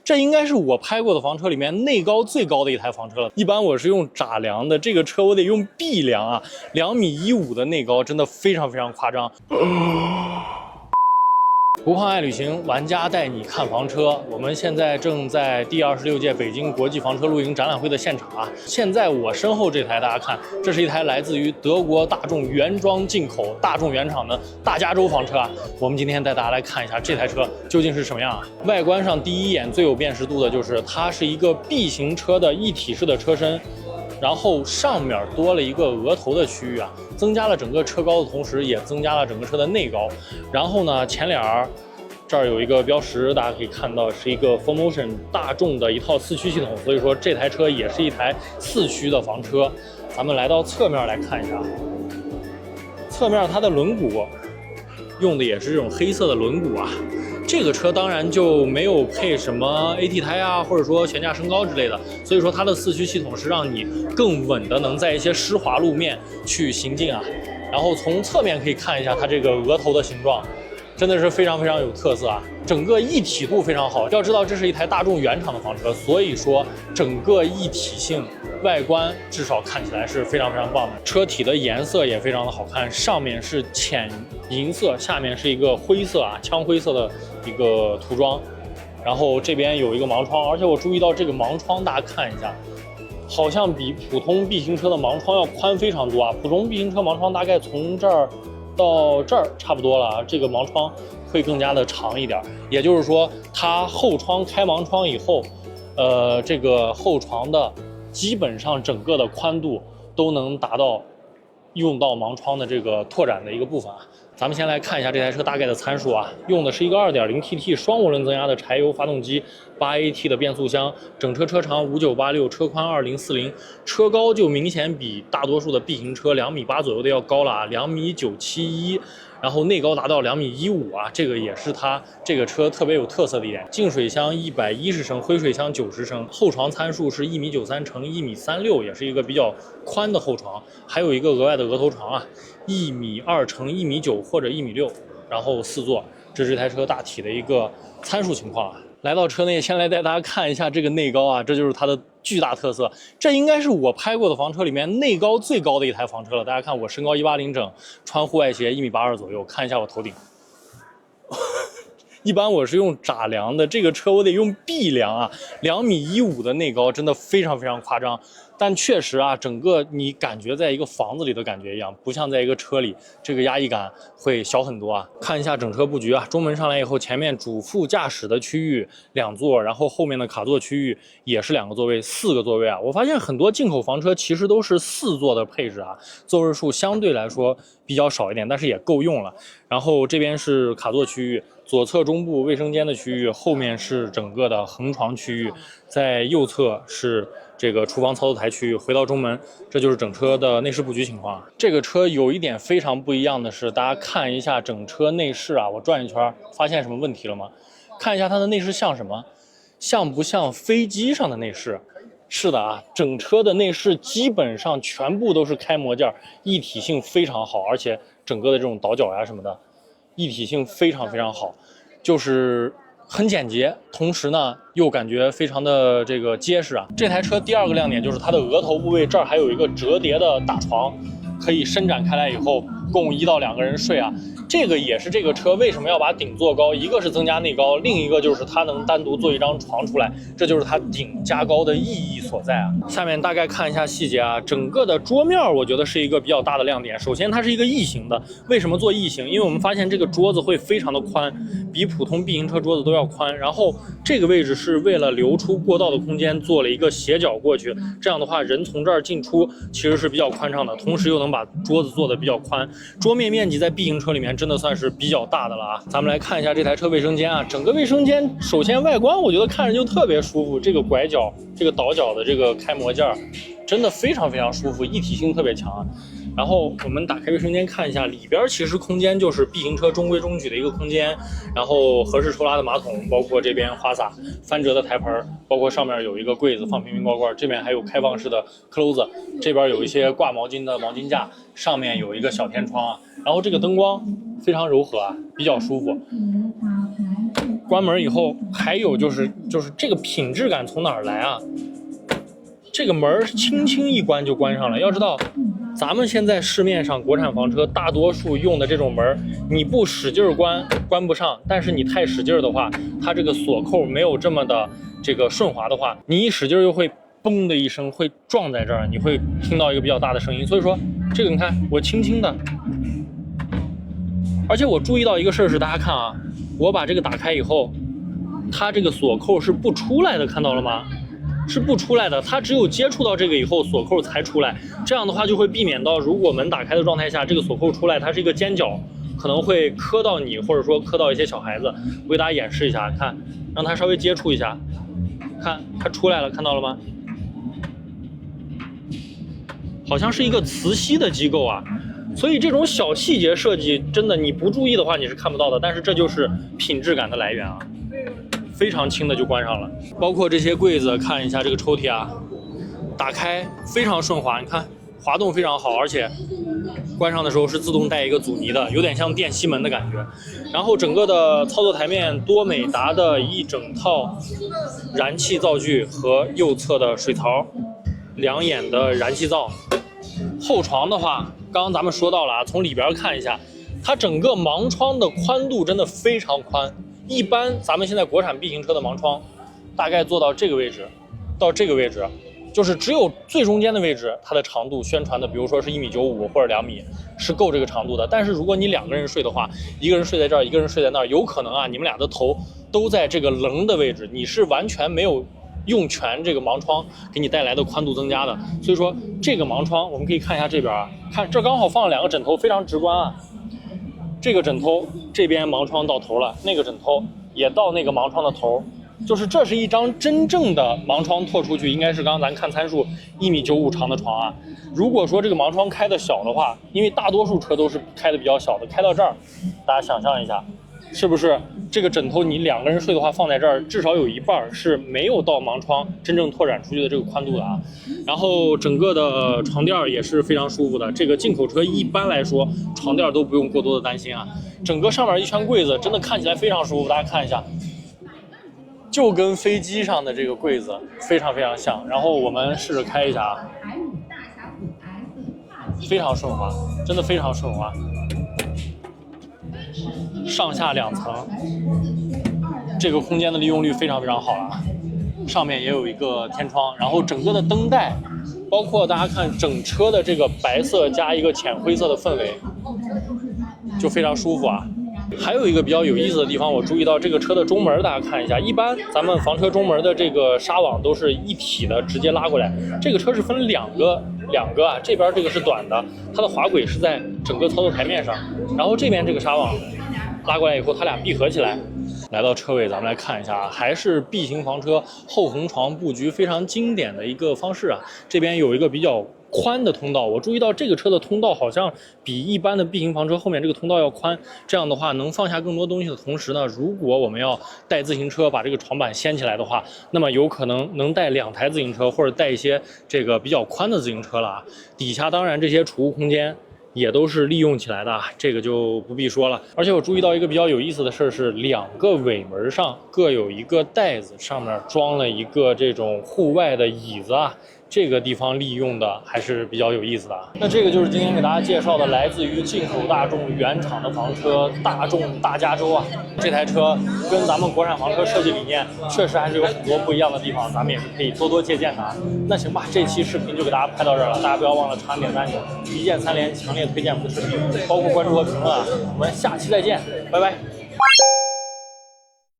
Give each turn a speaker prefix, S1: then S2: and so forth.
S1: 这应该是我拍过的房车里面内高最高的一台房车了。一般我是用拃量的，这个车我得用臂量啊，2.15米的内高，真的非常非常夸张。不胖爱旅行，玩家带你看房车。我们现在正在第26届北京国际房车露营展览会的现场啊。现在我身后这台，大家看，这是一台来自于德国大众原装进口大众原厂的大加州房车啊。我们今天带大家来看一下这台车究竟是什么样啊。外观上第一眼最有辨识度的就是它是一个 B 型车的一体式的车身。然后上面多了一个额头的区域啊，增加了整个车高的同时，也增加了整个车的内高。然后呢，前脸这儿有一个标识，大家可以看到是一个 4Motion 大众的一套4驱系统，所以说这台车也是一台4驱的房车。咱们来到侧面来看一下，侧面它的轮毂用的也是这种黑色的轮毂啊。这个车当然就没有配什么 AT 胎啊，或者说悬架升高之类的，所以说它的4驱系统是让你更稳的能在一些湿滑路面去行进啊。然后从侧面可以看一下它这个额头的形状，真的是非常非常有特色啊，整个一体度非常好。要知道这是一台大众原厂的房车，所以说整个一体性外观至少看起来是非常非常棒的。车体的颜色也非常的好看，上面是浅银色，下面是一个灰色啊，枪灰色的一个涂装。然后这边有一个盲窗，而且我注意到这个盲窗，大家看一下，好像比普通 B 型车的盲窗要宽非常多啊。普通 B 型车盲窗大概从这儿到这儿差不多了，这个盲窗会更加的长一点，也就是说它后窗开盲窗以后，这个后床的基本上整个的宽度都能达到用到盲窗的这个拓展的一个部分啊。咱们先来看一下这台车大概的参数啊，用的是一个 2.0T 双涡轮增压的柴油发动机，8AT 的变速箱，整车车长5986，车宽2040，车高就明显比大多数的 B 型车2.8米左右的要高了啊，2.971米。然后内高达到2.15米啊，这个也是它这个车特别有特色的一点。净水箱110升，灰水箱90升，后床参数是1.93米乘1.36米，也是一个比较宽的后床，还有一个额外的额头床啊，1.2米乘1.9米或者1.6米，然后4座，这是这台车大体的一个参数情况啊。来到车内，先来带大家看一下这个内高啊，这就是它的巨大特色。这应该是我拍过的房车里面内高最高的一台房车了。大家看，我身高180整，穿户外鞋1.82米左右，看一下我头顶。一般我是用拃量的，这个车我得用臂量啊，2.15米的内高，真的非常非常夸张。但确实啊，整个你感觉在一个房子里的感觉一样，不像在一个车里，这个压抑感会小很多啊。看一下整车布局啊，中门上来以后，前面主副驾驶的区域2座，然后后面的卡座区域也是2个座位，4个座位啊。我发现很多进口房车其实都是4座的配置啊，座位数相对来说比较少一点，但是也够用了。然后这边是卡座区域，左侧中部卫生间的区域，后面是整个的横床区域，在右侧是这个厨房操作台区域。回到中门，这就是整车的内饰布局情况。这个车有一点非常不一样的是，大家看一下整车内饰啊，我转一圈，发现什么问题了吗？看一下它的内饰像什么？像不像飞机上的内饰？是的啊，整车的内饰基本上全部都是开模件，一体性非常好，而且整个的这种倒角呀什么的，一体性非常非常好，就是很简洁，同时呢又感觉非常的这个结实啊。这台车第2个亮点就是它的额头部位这儿还有一个折叠的大床，可以伸展开来以后供1到2个人睡啊。这个也是这个车为什么要把顶做高，一个是增加内高，另一个就是它能单独做一张床出来，这就是它顶加高的意义所在啊。下面大概看一下细节啊，整个的桌面我觉得是一个比较大的亮点。首先它是一个异形的，为什么做异形？因为我们发现这个桌子会非常的宽，比普通 B 型车桌子都要宽，然后这个位置是为了留出过道的空间做了一个斜角过去，这样的话人从这儿进出其实是比较宽敞的，同时又能把桌子做的比较宽，桌面面积在 B 型车里面真的算是比较大的了啊。咱们来看一下这台车卫生间啊，整个卫生间首先外观我觉得看着就特别舒服，这个拐角这个倒角的这个开模件真的非常非常舒服，一体性特别强啊。然后我们打开卫生间看一下，里边其实空间就是 B 型车中规中矩的一个空间，然后合适抽拉的马桶，包括这边花洒、翻折的台盆，包括上面有一个柜子放瓶瓶罐罐，这边还有开放式的 close， 这边有一些挂毛巾的毛巾架，上面有一个小天窗啊。然后这个灯光非常柔和啊，比较舒服。关门以后，还有就是这个品质感从哪儿来啊？这个门轻轻一关就关上了。要知道，咱们现在市面上国产房车大多数用的这种门，你不使劲关不上，但是你太使劲的话，它这个锁扣没有这么的这个顺滑的话，你一使劲又会嘣的一声会撞在这儿，你会听到一个比较大的声音。所以说这个你看我轻轻的，而且我注意到一个事儿是，大家看啊，我把这个打开以后，它这个锁扣是不出来的，看到了吗？是不出来的，它只有接触到这个以后，锁扣才出来。这样的话就会避免到，如果门打开的状态下，这个锁扣出来，它是一个尖角，可能会磕到你，或者说磕到一些小孩子。我给大家演示一下，看，让它稍微接触一下，看它出来了，看到了吗？好像是一个磁吸的机构啊。所以这种小细节设计，真的你不注意的话，你是看不到的。但是这就是品质感的来源啊。非常轻的就关上了，包括这些柜子，看一下这个抽屉啊，打开非常顺滑，你看滑动非常好，而且关上的时候是自动带一个阻尼的，有点像电吸门的感觉。然后整个的操作台面多美达的一整套燃气灶具和右侧的水槽，2眼的燃气灶。后床的话，刚刚咱们说到了啊，从里边看一下，它整个盲窗的宽度真的非常宽。一般咱们现在国产 B 型车的盲窗，大概做到这个位置，到这个位置，就是只有最中间的位置，它的长度宣传的，比如说是1.95米或者2米，是够这个长度的。但是如果你2个人睡的话，一个人睡在这儿，一个人睡在那儿，有可能啊，你们俩的头都在这个棱的位置，你是完全没有用全这个盲窗给你带来的宽度增加的。所以说这个盲窗，我们可以看一下这边啊，看这刚好放了2个枕头，非常直观啊。这个枕头这边盲窗到头了，那个枕头也到那个盲窗的头，就是这是一张真正的盲窗拓出去，应该是刚刚咱看参数1.95米长的床啊。如果说这个盲窗开的小的话，因为大多数车都是开的比较小的，开到这儿，大家想象一下，是不是这个枕头你2个人睡的话，放在这儿至少有一半是没有到盲窗真正拓展出去的这个宽度的啊。然后整个的床垫也是非常舒服的，这个进口车一般来说床垫都不用过多的担心啊。整个上面一圈柜子真的看起来非常舒服，大家看一下，就跟飞机上的这个柜子非常非常像。然后我们试着开一下啊，非常顺滑，真的非常顺滑。上下2层，这个空间的利用率非常非常好了。上面也有一个天窗，然后整个的灯带，包括大家看整车的这个白色加一个浅灰色的氛围，就非常舒服啊。还有一个比较有意思的地方，我注意到这个车的中门，大家看一下，一般咱们房车中门的这个纱网都是一体的，直接拉过来，这个车是分两个啊，这边这个是短的，它的滑轨是在整个操作台面上，然后这边这个纱网拉过来以后，它俩闭合起来。来到车尾，咱们来看一下啊，还是 B 型房车后横床布局非常经典的一个方式啊。这边有一个比较宽的通道，我注意到这个车的通道好像比一般的 B 型房车后面这个通道要宽，这样的话能放下更多东西的同时呢，如果我们要带自行车把这个床板掀起来的话，那么有可能能带2台自行车或者带一些这个比较宽的自行车了啊。底下当然这些储物空间也都是利用起来的，这个就不必说了。而且我注意到一个比较有意思的事是，2个尾门上各有一个袋子，上面装了一个这种户外的椅子啊。这个地方利用的还是比较有意思的啊。那这个就是今天给大家介绍的来自于进口大众原厂的房车大众大加州啊。这台车跟咱们国产房车设计理念确实还是有很多不一样的地方，咱们也是可以多多借鉴的啊。那行吧，这期视频就给大家拍到这儿了，大家不要忘了长按点赞一键3连，强烈推荐我们的视频，包括关注和评论啊。我们下期再见，拜拜。